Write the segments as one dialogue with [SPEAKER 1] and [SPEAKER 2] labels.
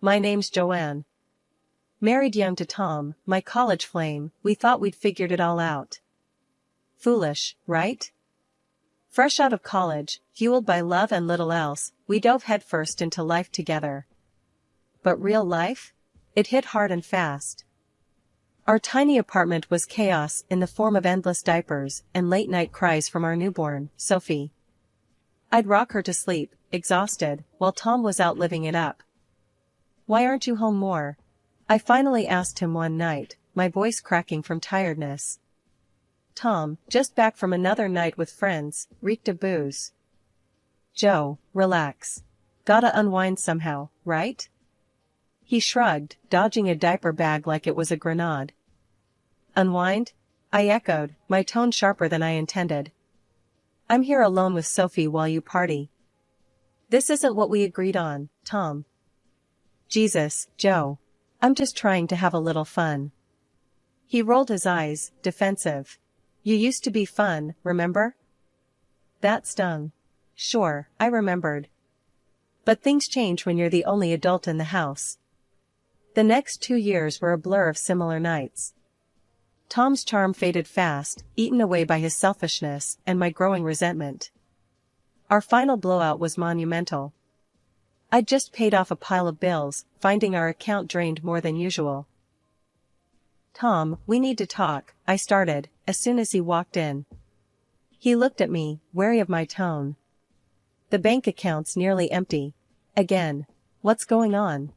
[SPEAKER 1] My name's Joanne. Married young to Tom, my college flame, we thought we'd figured it all out. Foolish, right? Fresh out of college, fueled by love and little else, we dove headfirst into life together. But real life? It hit hard and fast. Our tiny apartment was chaos in the form of endless diapers and late-night cries from our newborn, Sophie. I'd rock her to sleep, exhausted, while Tom was out living it up. "Why aren't you home more?" I finally asked him one night, my voice cracking from tiredness. Tom, just back from another night with friends, reeked of booze. "Joe, relax. Gotta unwind somehow, right?" He shrugged, dodging a diaper bag like it was a grenade. "Unwind?" I echoed, my tone sharper than I intended. "I'm here alone with Sophie while you party." "This isn't what we agreed on, Tom." "Jesus, Joe. I'm just trying to have a little fun." He rolled his eyes, defensive. "You used to be fun, remember?" That stung. Sure, I remembered. But things change when you're the only adult in the house. The next 2 years were a blur of similar nights. Tom's charm faded fast, eaten away by his selfishness and my growing resentment. Our final blowout was monumental. I'd just paid off a pile of bills, finding our account drained more than usual. "Tom, we need to talk," I started, as soon as he walked in. He looked at me, wary of my tone. "The bank account's nearly empty. Again. What's going on?"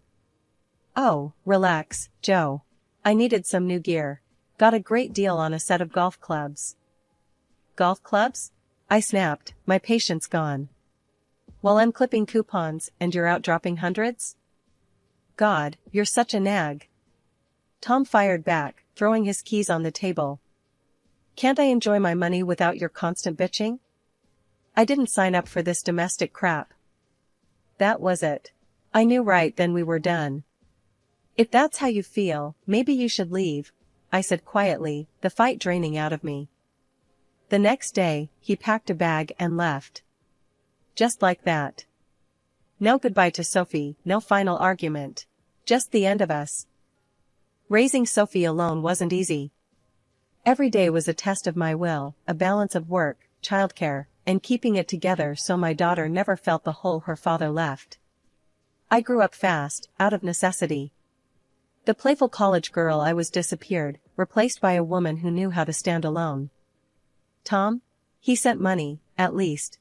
[SPEAKER 1] "Oh, relax, Joe. I needed some new gear. Got a great deal on a set of golf clubs." "Golf clubs?" I snapped, my patience gone. "While I'm clipping coupons and you're out dropping hundreds?" "God, you're such a nag." Tom fired back, throwing his keys on the table. "Can't I enjoy my money without your constant bitching? I didn't sign up for this domestic crap." That was it. I knew right then we were done. "If that's how you feel, maybe you should leave," I said quietly, the fight draining out of me. The next day, he packed a bag and left. Just like that. No goodbye to Sophie, no final argument. Just the end of us. Raising Sophie alone wasn't easy. Every day was a test of my will, a balance of work, childcare, and keeping it together so my daughter never felt the hole her father left. I grew up fast, out of necessity. The playful college girl I was disappeared, replaced by a woman who knew how to stand alone. Tom? He sent money, at least.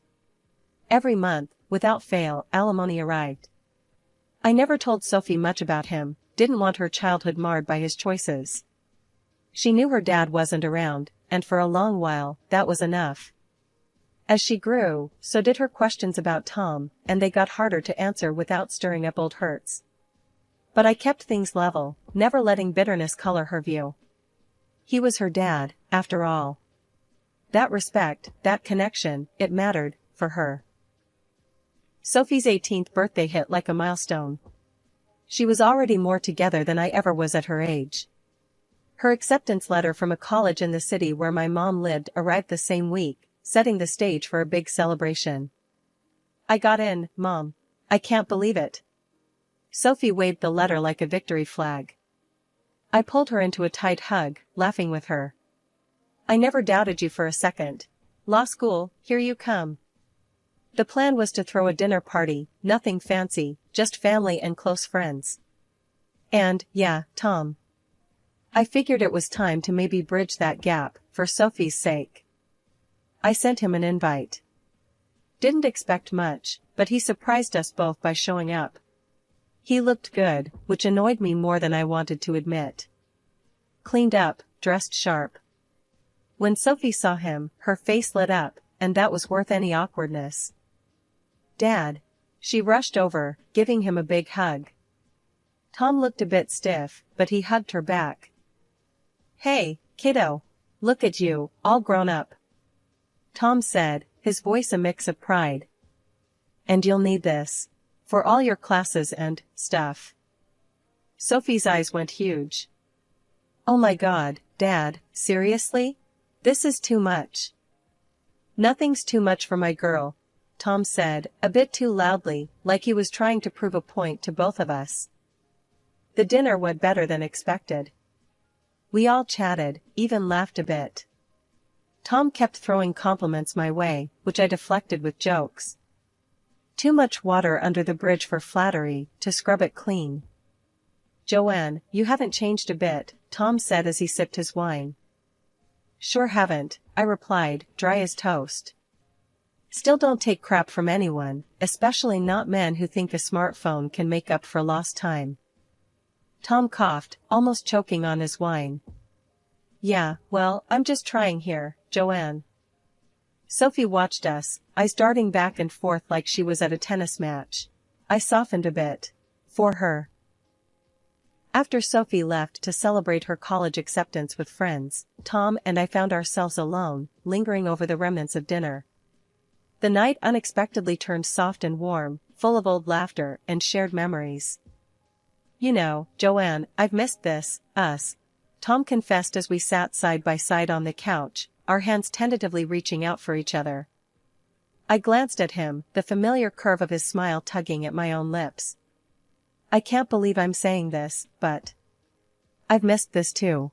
[SPEAKER 1] Every month, without fail, alimony arrived. I never told Sophie much about him, didn't want her childhood marred by his choices. She knew her dad wasn't around, and for a long while, that was enough. As she grew, so did her questions about Tom, and they got harder to answer without stirring up old hurts. But I kept things level, never letting bitterness color her view. He was her dad, after all. That respect, that connection, it mattered, for her. Sophie's 18th birthday hit like a milestone. She was already more together than I ever was at her age. Her acceptance letter from a college in the city where my mom lived arrived the same week, setting the stage for a big celebration. "I got in, Mom. I can't believe it." Sophie waved the letter like a victory flag. I pulled her into a tight hug, laughing with her. "I never doubted you for a second. Law school, here you come." The plan was to throw a dinner party, nothing fancy, just family and close friends. And, yeah, Tom. I figured it was time to maybe bridge that gap, for Sophie's sake. I sent him an invite. Didn't expect much, but he surprised us both by showing up. He looked good, which annoyed me more than I wanted to admit. Cleaned up, dressed sharp. When Sophie saw him, her face lit up, and that was worth any awkwardness. "Dad." She rushed over, giving him a big hug. Tom looked a bit stiff, but he hugged her back. "Hey, kiddo. Look at you, all grown up." Tom said, his voice a mix of pride. "And you'll need this. For all your classes and stuff." Sophie's eyes went huge. "Oh my God, Dad, seriously? This is too much." "Nothing's too much for my girl," Tom said, a bit too loudly, like he was trying to prove a point to both of us. The dinner went better than expected. We all chatted, even laughed a bit. Tom kept throwing compliments my way, which I deflected with jokes. Too much water under the bridge for flattery, to scrub it clean. "Joanne, you haven't changed a bit," Tom said as he sipped his wine. "Sure haven't," I replied, dry as toast. "Still don't take crap from anyone, especially not men who think a smartphone can make up for lost time." Tom coughed, almost choking on his wine. "Yeah, well, I'm just trying here, Joanne." Sophie watched us, eyes darting back and forth like she was at a tennis match. I softened a bit. For her. After Sophie left to celebrate her college acceptance with friends, Tom and I found ourselves alone, lingering over the remnants of dinner. The night unexpectedly turned soft and warm, full of old laughter and shared memories. "You know, Joanne, I've missed this, us," Tom confessed as we sat side by side on the couch, our hands tentatively reaching out for each other. I glanced at him, the familiar curve of his smile tugging at my own lips. "I can't believe I'm saying this, but I've missed this too."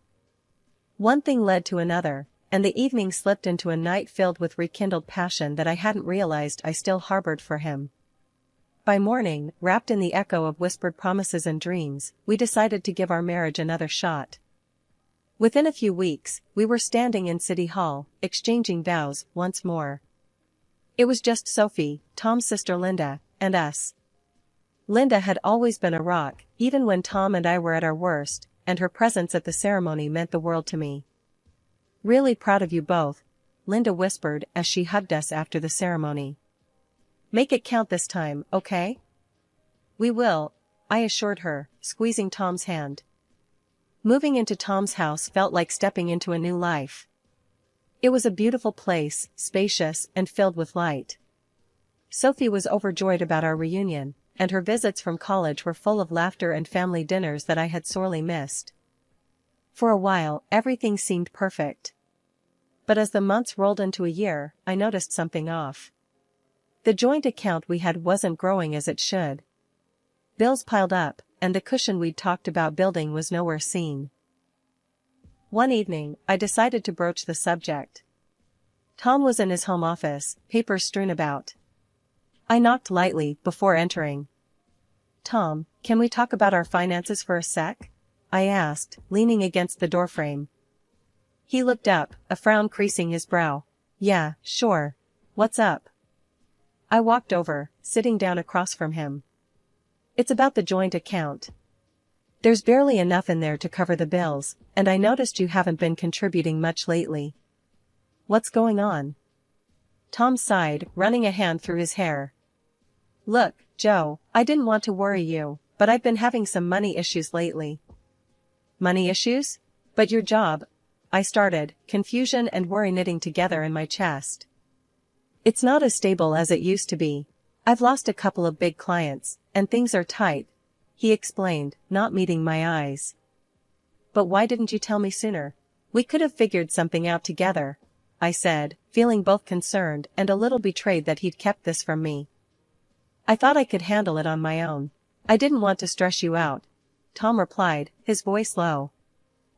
[SPEAKER 1] One thing led to another, and the evening slipped into a night filled with rekindled passion that I hadn't realized I still harbored for him. By morning, wrapped in the echo of whispered promises and dreams, we decided to give our marriage another shot. Within a few weeks, we were standing in City Hall, exchanging vows once more. It was just Sophie, Tom's sister Linda, and us. Linda had always been a rock, even when Tom and I were at our worst, and her presence at the ceremony meant the world to me. "Really proud of you both," Linda whispered as she hugged us after the ceremony. "Make it count this time, okay?" "We will," I assured her, squeezing Tom's hand. Moving into Tom's house felt like stepping into a new life. It was a beautiful place, spacious and filled with light. Sophie was overjoyed about our reunion, and her visits from college were full of laughter and family dinners that I had sorely missed. For a while, everything seemed perfect. But as the months rolled into a year, I noticed something off. The joint account we had wasn't growing as it should. Bills piled up, and the cushion we'd talked about building was nowhere seen. One evening, I decided to broach the subject. Tom was in his home office, papers strewn about. I knocked lightly before entering. "Tom, can we talk about our finances for a sec?" I asked, leaning against the doorframe. He looked up, a frown creasing his brow. "Yeah, sure. What's up?" I walked over, sitting down across from him. "It's about the joint account. There's barely enough in there to cover the bills, and I noticed you haven't been contributing much lately. What's going on?" Tom sighed, running a hand through his hair. "Look, Joe, I didn't want to worry you, but I've been having some money issues lately." "Money issues? But your job," I started, confusion and worry knitting together in my chest. "It's not as stable as it used to be. I've lost a couple of big clients, and things are tight," he explained, not meeting my eyes. "But why didn't you tell me sooner? We could have figured something out together," I said, feeling both concerned and a little betrayed that he'd kept this from me. "I thought I could handle it on my own. I didn't want to stress you out," Tom replied, his voice low.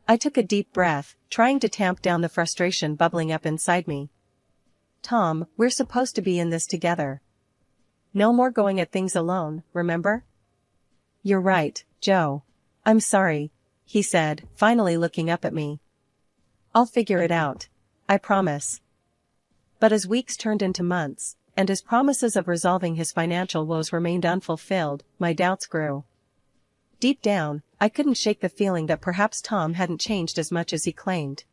[SPEAKER 1] I took a deep breath, trying to tamp down the frustration bubbling up inside me. "Tom, we're supposed to be in this together. No more going at things alone, remember?" "You're right, Joe. I'm sorry," he said, finally looking up at me. "I'll figure it out. I promise." But as weeks turned into months, and his promises of resolving his financial woes remained unfulfilled, my doubts grew. Deep down, I couldn't shake the feeling that perhaps Tom hadn't changed as much as he claimed.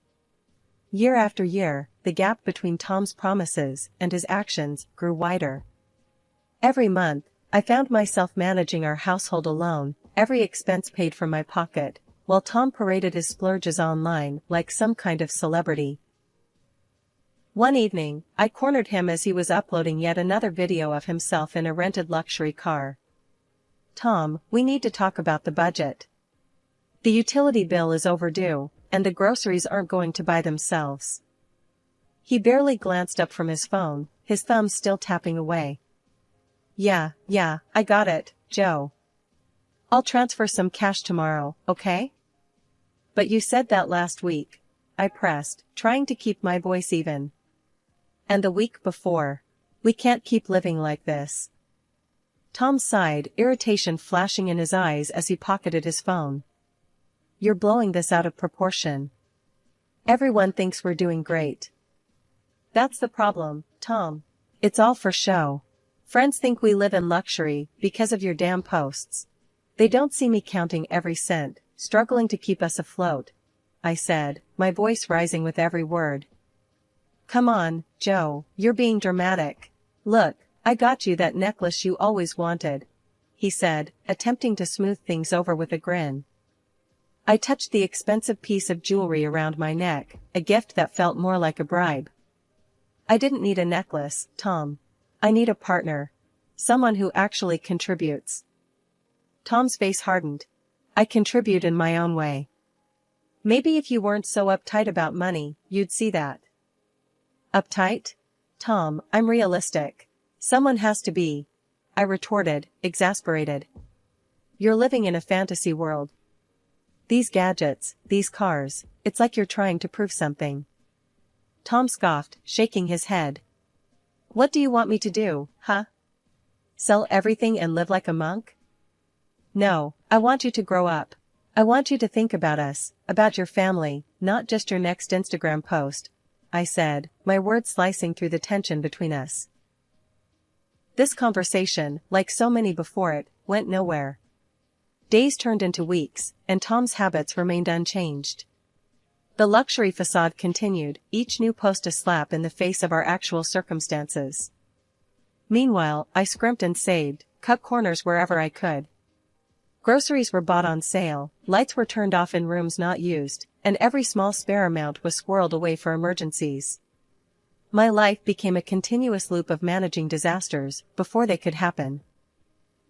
[SPEAKER 1] Year after year, the gap between Tom's promises and his actions grew wider. Every month, I found myself managing our household alone, every expense paid from my pocket, while Tom paraded his splurges online like some kind of celebrity. One evening, I cornered him as he was uploading yet another video of himself in a rented luxury car. "Tom, we need to talk about the budget. The utility bill is overdue, and the groceries aren't going to buy themselves." He barely glanced up from his phone, his thumbs still tapping away. Yeah, I got it, Joe. I'll transfer some cash tomorrow, okay? But you said that last week, I pressed, trying to keep my voice even. And the week before. We can't keep living like this. Tom sighed, irritation flashing in his eyes as he pocketed his phone. You're blowing this out of proportion. Everyone thinks we're doing great. That's the problem, Tom. It's all for show. Friends think we live in luxury because of your damn posts. They don't see me counting every cent, struggling to keep us afloat, I said, my voice rising with every word. Come on, Joe, you're being dramatic. Look, I got you that necklace you always wanted, he said, attempting to smooth things over with a grin. I touched the expensive piece of jewelry around my neck, a gift that felt more like a bribe. I didn't need a necklace, Tom. I need a partner. Someone who actually contributes. Tom's face hardened. I contribute in my own way. Maybe if you weren't so uptight about money, you'd see that. Uptight? Tom, I'm realistic. Someone has to be, I retorted, exasperated. You're living in a fantasy world. These gadgets, these cars, it's like you're trying to prove something. Tom scoffed, shaking his head. What do you want me to do, huh? Sell everything and live like a monk? No, I want you to grow up. I want you to think about us, about your family, not just your next Instagram post, I said, my words slicing through the tension between us. This conversation, like so many before it, went nowhere. Days turned into weeks, and Tom's habits remained unchanged. The luxury facade continued, each new post a slap in the face of our actual circumstances. Meanwhile, I scrimped and saved, cut corners wherever I could. Groceries were bought on sale, lights were turned off in rooms not used, and every small spare amount was squirreled away for emergencies. My life became a continuous loop of managing disasters before they could happen.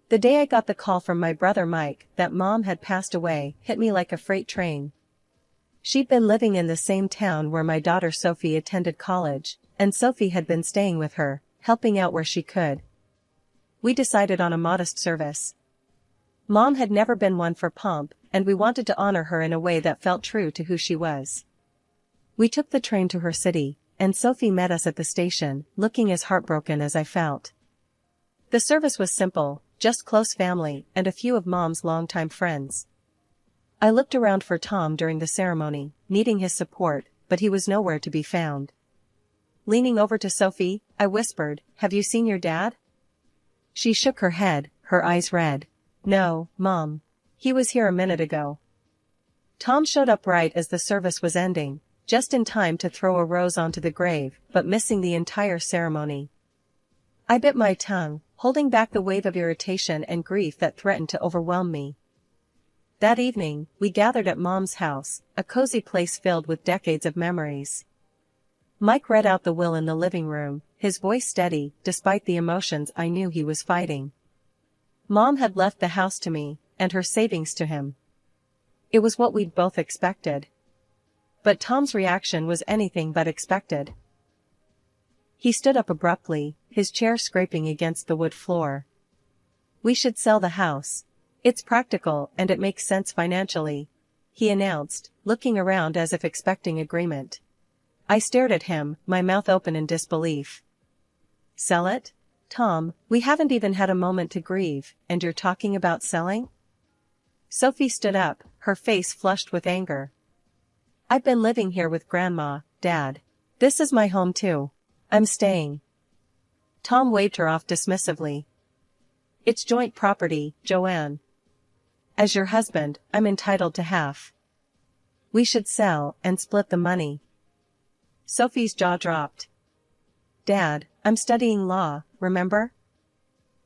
[SPEAKER 1] The day I got the call from my brother Mike that Mom had passed away hit me like a freight train. She'd been living in the same town where my daughter Sophie attended college, and Sophie had been staying with her, helping out where she could. We decided on a modest service. Mom had never been one for pomp, and we wanted to honor her in a way that felt true to who she was. We took the train to her city, and Sophie met us at the station, looking as heartbroken as I felt. The service was simple, just close family and a few of Mom's longtime friends. I looked around for Tom during the ceremony, needing his support, but he was nowhere to be found. Leaning over to Sophie, I whispered, "Have you seen your dad?" She shook her head, her eyes red. "No, Mom. He was here a minute ago." Tom showed up right as the service was ending, just in time to throw a rose onto the grave, but missing the entire ceremony. I bit my tongue, holding back the wave of irritation and grief that threatened to overwhelm me. That evening, we gathered at Mom's house, a cozy place filled with decades of memories. Mike read out the will in the living room, his voice steady, despite the emotions I knew he was fighting. Mom had left the house to me, and her savings to him. It was what we'd both expected. But Tom's reaction was anything but expected. He stood up abruptly, his chair scraping against the wood floor. "We should sell the house. It's practical and it makes sense financially," he announced, looking around as if expecting agreement. I stared at him, my mouth open in disbelief. "Sell it? Tom, we haven't even had a moment to grieve, and you're talking about selling?" Sophie stood up, her face flushed with anger. "I've been living here with Grandma, Dad. This is my home too. I'm staying." Tom waved her off dismissively. "It's joint property, Joanne. As your husband, I'm entitled to half. We should sell and split the money." Sophie's jaw dropped. "Dad, I'm studying law, remember?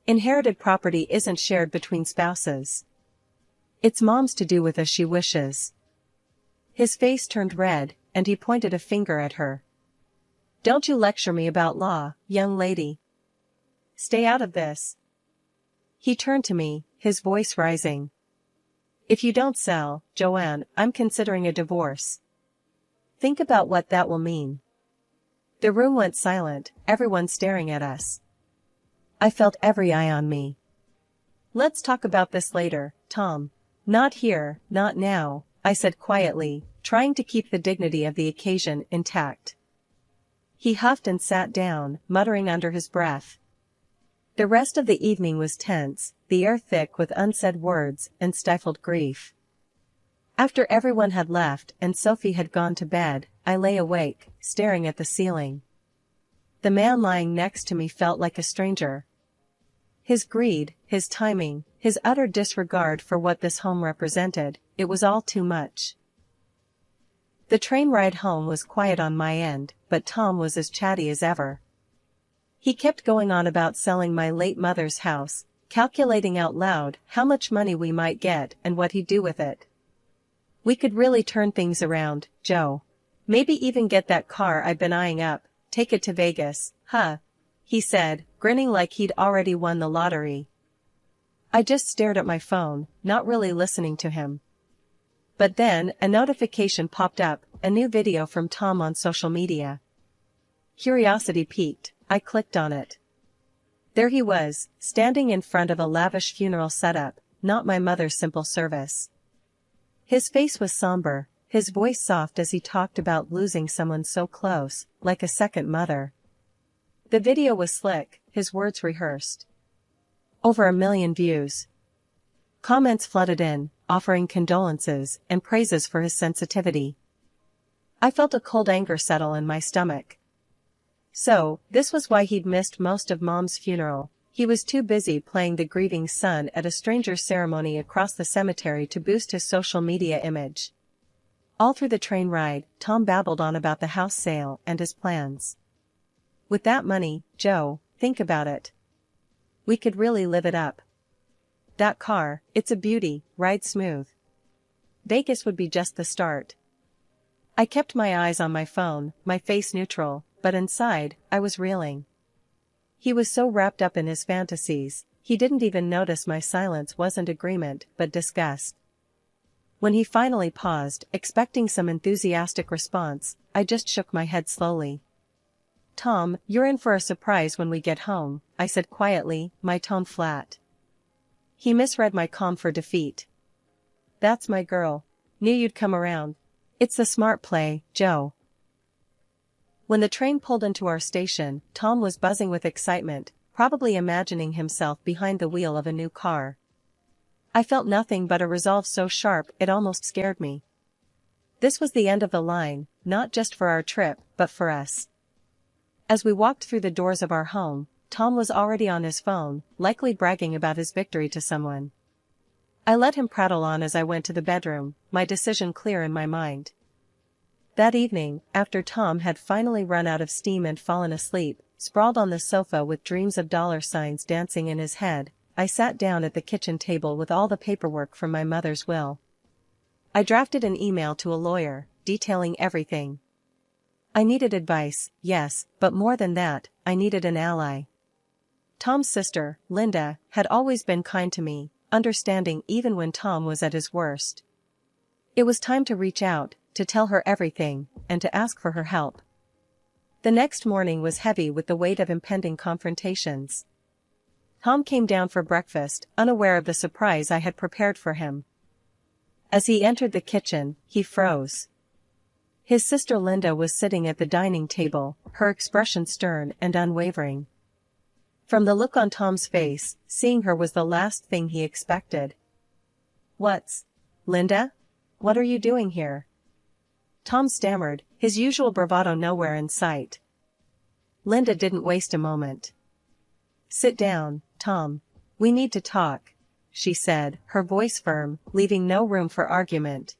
[SPEAKER 1] Inherited property isn't shared between spouses. It's Mom's to do with as she wishes." His face turned red, and he pointed a finger at her. "Don't you lecture me about law, young lady. Stay out of this." He turned to me, his voice rising. "If you don't sell, Joanne, I'm considering a divorce. Think about what that will mean." The room went silent, everyone staring at us. I felt every eye on me. Let's talk about this later, Tom. Not here, not now, I said quietly, trying to keep the dignity of the occasion intact. He huffed and sat down, muttering under his breath. The rest of the evening was tense, the air thick with unsaid words and stifled grief. After everyone had left and Sophie had gone to bed, I lay awake, staring at the ceiling. The man lying next to me felt like a stranger. His greed, his timing, his utter disregard for what this home represented, it was all too much. The train ride home was quiet on my end, but Tom was as chatty as ever. He kept going on about selling my late mother's house, calculating out loud how much money we might get and what he'd do with it. We could really turn things around, Joe. Maybe even get that car I've been eyeing up, take it to Vegas, huh? He said, grinning like he'd already won the lottery. I just stared at my phone, not really listening to him. But then, a notification popped up, a new video from Tom on social media. Curiosity piqued, I clicked on it. There he was, standing in front of a lavish funeral setup, not my mother's simple service. His face was somber, his voice soft as he talked about losing someone so close, like a second mother. The video was slick, his words rehearsed. Over 1 million views. Comments flooded in, offering condolences and praises for his sensitivity. I felt a cold anger settle in my stomach. So, this was why he'd missed most of Mom's funeral. He was too busy playing the grieving son at a stranger's ceremony across the cemetery to boost his social media image. All through the train ride, Tom babbled on about the house sale and his plans. With that money, Joe, think about it. We could really live it up. That car, it's a beauty, ride smooth. Vegas would be just the start. I kept my eyes on my phone, my face neutral, but inside, I was reeling. He was so wrapped up in his fantasies, he didn't even notice my silence wasn't agreement but disgust. When he finally paused, expecting some enthusiastic response, I just shook my head slowly. Tom, you're in for a surprise when we get home, I said quietly, my tone flat. He misread my calm for defeat. That's my girl. Knew you'd come around. It's the smart play, Joe. When the train pulled into our station, Tom was buzzing with excitement, probably imagining himself behind the wheel of a new car. I felt nothing but a resolve so sharp it almost scared me. This was the end of the line, not just for our trip, but for us. As we walked through the doors of our home, Tom was already on his phone, likely bragging about his victory to someone. I let him prattle on as I went to the bedroom, my decision clear in my mind. That evening, after Tom had finally run out of steam and fallen asleep, sprawled on the sofa with dreams of dollar signs dancing in his head, I sat down at the kitchen table with all the paperwork from my mother's will. I drafted an email to a lawyer, detailing everything. I needed advice, yes, but more than that, I needed an ally. Tom's sister, Linda, had always been kind to me, understanding even when Tom was at his worst. It was time to reach out, to tell her everything, and to ask for her help. The next morning was heavy with the weight of impending confrontations. Tom came down for breakfast, unaware of the surprise I had prepared for him. As he entered the kitchen, he froze. His sister Linda was sitting at the dining table, her expression stern and unwavering. From the look on Tom's face, seeing her was the last thing he expected. Linda? What are you doing here? Tom stammered, his usual bravado nowhere in sight. Linda didn't waste a moment. Sit down, Tom. We need to talk, she said, her voice firm, leaving no room for argument.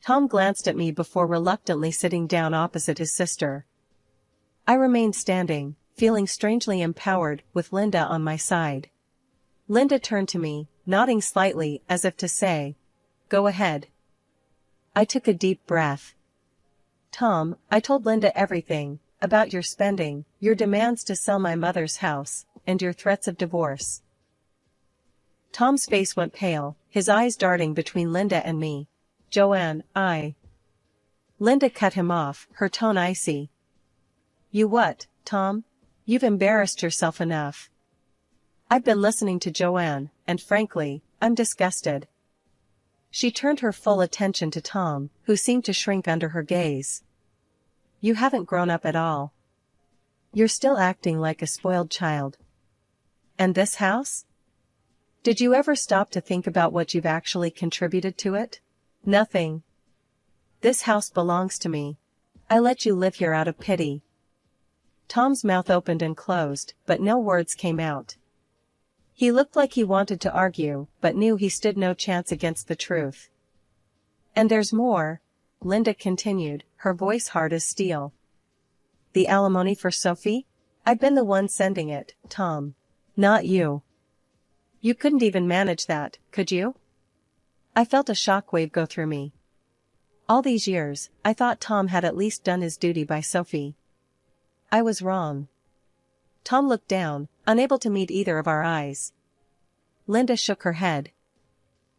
[SPEAKER 1] Tom glanced at me before reluctantly sitting down opposite his sister. I remained standing, feeling strangely empowered, with Linda on my side. Linda turned to me, nodding slightly as if to say, "Go ahead." I took a deep breath. Tom, I told Linda everything, about your spending, your demands to sell my mother's house, and your threats of divorce. Tom's face went pale, his eyes darting between Linda and me. Joanne, Linda cut him off, her tone icy. You what, Tom? You've embarrassed yourself enough. I've been listening to Joanne, and frankly, I'm disgusted. She turned her full attention to Tom, who seemed to shrink under her gaze. You haven't grown up at all. You're still acting like a spoiled child. And this house? Did you ever stop to think about what you've actually contributed to it? Nothing. This house belongs to me. I let you live here out of pity. Tom's mouth opened and closed, but no words came out. He looked like he wanted to argue, but knew he stood no chance against the truth. And there's more, Linda continued, her voice hard as steel. The alimony for Sophie? I've been the one sending it, Tom. Not you. You couldn't even manage that, could you? I felt a shockwave go through me. All these years, I thought Tom had at least done his duty by Sophie. I was wrong. Tom looked down, unable to meet either of our eyes. Linda shook her head.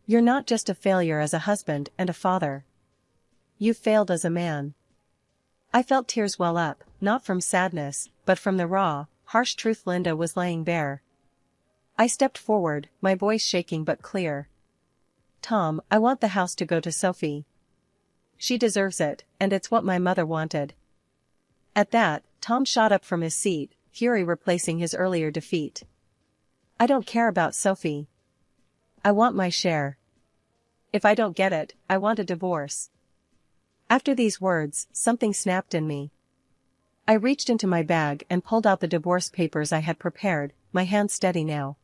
[SPEAKER 1] You're not just a failure as a husband and a father. You failed as a man. I felt tears well up, not from sadness, but from the raw, harsh truth Linda was laying bare. I stepped forward, my voice shaking but clear. Tom, I want the house to go to Sophie. She deserves it, and it's what my mother wanted. At that, Tom shot up from his seat, fury replacing his earlier defeat. I don't care about Sophie. I want my share. If I don't get it, I want a divorce. After these words, something snapped in me. I reached into my bag and pulled out the divorce papers I had prepared, my hand steady now.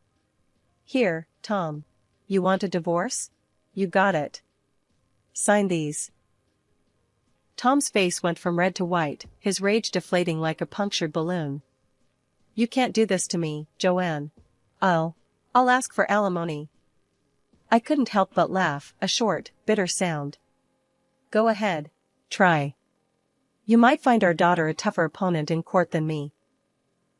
[SPEAKER 1] Here, Tom. You want a divorce? You got it. Sign these. Tom's face went from red to white, his rage deflating like a punctured balloon. You can't do this to me, Joanne. I'll ask for alimony. I couldn't help but laugh, a short, bitter sound. Go ahead. Try. You might find our daughter a tougher opponent in court than me.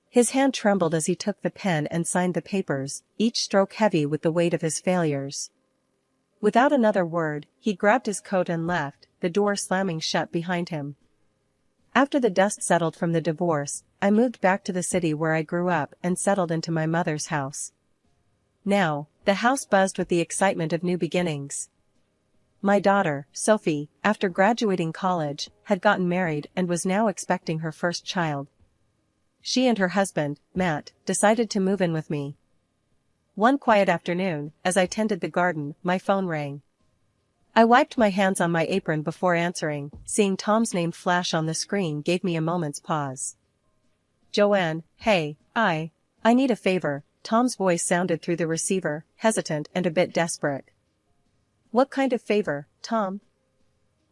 [SPEAKER 1] His hand trembled as he took the pen and signed the papers, each stroke heavy with the weight of his failures. Without another word, he grabbed his coat and left, the door slamming shut behind him. After the dust settled from the divorce, I moved back to the city where I grew up and settled into my mother's house. Now, the house buzzed with the excitement of new beginnings. My daughter, Sophie, after graduating college, had gotten married and was now expecting her first child. She and her husband, Matt, decided to move in with me. One quiet afternoon, as I tended the garden, my phone rang. I wiped my hands on my apron before answering, seeing Tom's name flash on the screen gave me a moment's pause. Joanne, hey, I need a favor, Tom's voice sounded through the receiver, hesitant and a bit desperate. What kind of favor, Tom?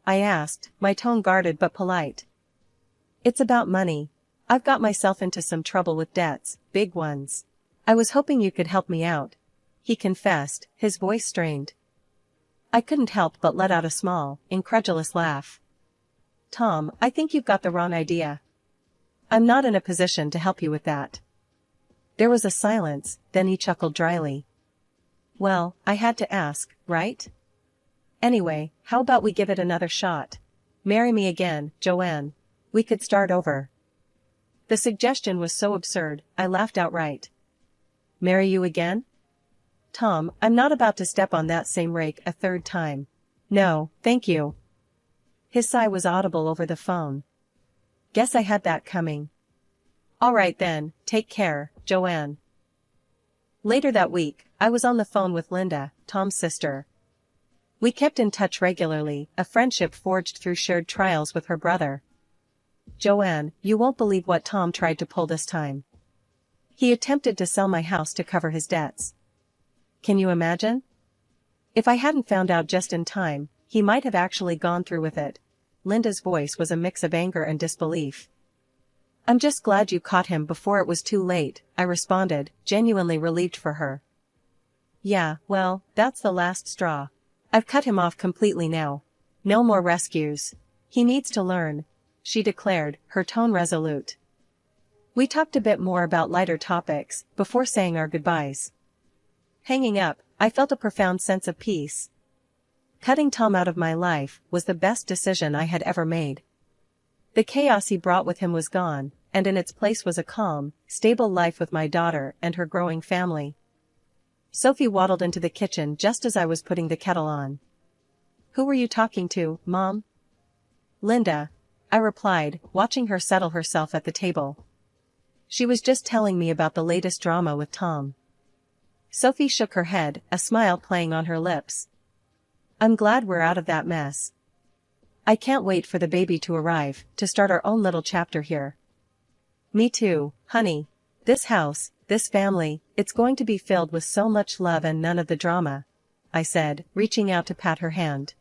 [SPEAKER 1] I asked, my tone guarded but polite. It's about money. I've got myself into some trouble with debts, big ones. I was hoping you could help me out, he confessed, his voice strained. I couldn't help but let out a small, incredulous laugh. Tom, I think you've got the wrong idea. I'm not in a position to help you with that. There was a silence, then he chuckled dryly. Well, I had to ask, right? Anyway, how about we give it another shot? Marry me again, Joanne. We could start over. The suggestion was so absurd, I laughed outright. Marry you again? Tom, I'm not about to step on that same rake a third time. No, thank you. His sigh was audible over the phone. Guess I had that coming. All right then, take care, Joanne. Later that week, I was on the phone with Linda, Tom's sister. We kept in touch regularly, a friendship forged through shared trials with her brother. Joanne, you won't believe what Tom tried to pull this time. He attempted to sell my house to cover his debts. Can you imagine? If I hadn't found out just in time, he might have actually gone through with it. Linda's voice was a mix of anger and disbelief. I'm just glad you caught him before it was too late, I responded, genuinely relieved for her. Yeah, well, that's the last straw. I've cut him off completely now. No more rescues. He needs to learn, she declared, her tone resolute. We talked a bit more about lighter topics, before saying our goodbyes. Hanging up, I felt a profound sense of peace. Cutting Tom out of my life was the best decision I had ever made. The chaos he brought with him was gone, and in its place was a calm, stable life with my daughter and her growing family. Sophie waddled into the kitchen just as I was putting the kettle on. "Who were you talking to, Mom?" "Linda," I replied, watching her settle herself at the table. "She was just telling me about the latest drama with Tom." Sophie shook her head, a smile playing on her lips. "I'm glad we're out of that mess. I can't wait for the baby to arrive, to start our own little chapter here." "Me too, honey. This house, this family, it's going to be filled with so much love and none of the drama," I said, reaching out to pat her hand.